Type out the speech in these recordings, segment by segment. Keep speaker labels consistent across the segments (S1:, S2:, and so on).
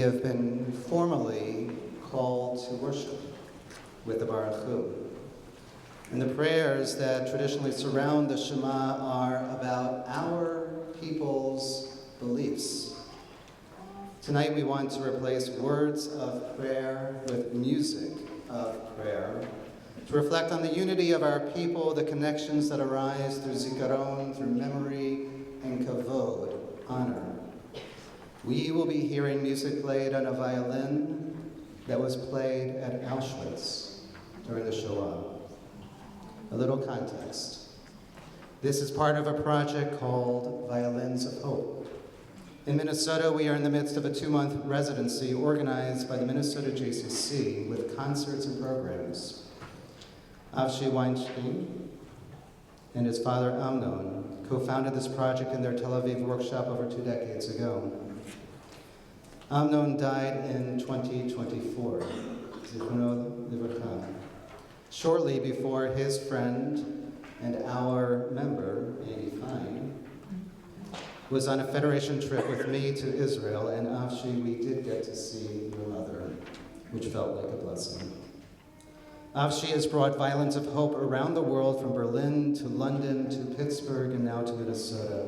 S1: We have been formally called to worship with the Baruch Hu. And the prayers that traditionally surround the Shema are about our people's beliefs. Tonight we want to replace words of prayer with music of prayer, to reflect on the unity of our people, the connections that arise through zikaron, through memory, and kavod, honor. We will be hearing music played on a violin that was played at Auschwitz during the Shoah. A little context. This is part of a project called Violins of Hope. In Minnesota, we are in the midst of a 2-month residency organized by the Minnesota JCC with concerts and programs. Avshi Weinstein and his father Amnon co-founded this project in their Tel Aviv workshop over 2 decades ago. Amnon died in 2024, Zichrono Livracha, shortly before his friend and our member, Andy Fine, was on a Federation trip with me to Israel, and Avshi, we did get to see your mother, which felt like a blessing. Avshi has brought Violins of Hope around the world, from Berlin to London to Pittsburgh and now to Minnesota.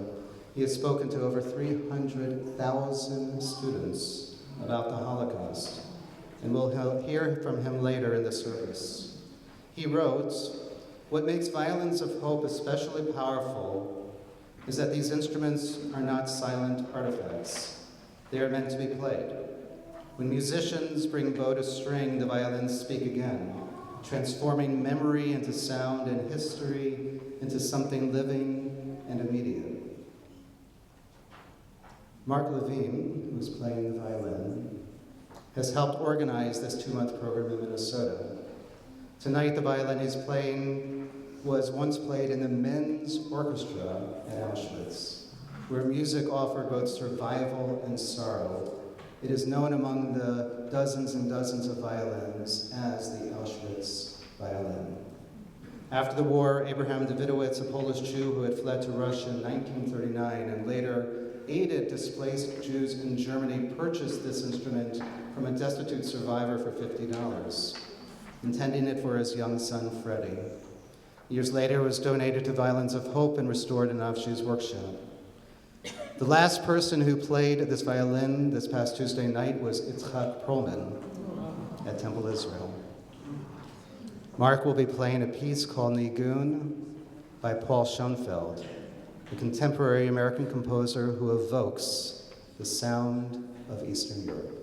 S1: He has spoken to over 300,000 students about the Holocaust, and we'll hear from him later in the service. He wrote, "What makes Violins of Hope especially powerful is that these instruments are not silent artifacts. They are meant to be played. When musicians bring bow to string, the violins speak again, transforming memory into sound and history into something living and immediate." Marc Levine, who's playing the violin, has helped organize this 2-month program in Minnesota. Tonight, the violin he's playing was once played in the men's orchestra at Auschwitz, where music offered both survival and sorrow. It is known among the dozens and dozens of violins as the Auschwitz violin. After the war, Abraham Davidowitz, a Polish Jew who had fled to Russia in 1939 and later aided displaced Jews in Germany, purchased this instrument from a destitute survivor for $50, intending it for his young son, Freddie. Years later, it was donated to Violins of Hope and restored in Avshi's workshop. The last person who played this violin this past Tuesday night was Itzhak Perlman at Temple Israel. Marc will be playing a piece called Nigun by Paul Schoenfeld, a contemporary American composer who evokes the sound of Eastern Europe.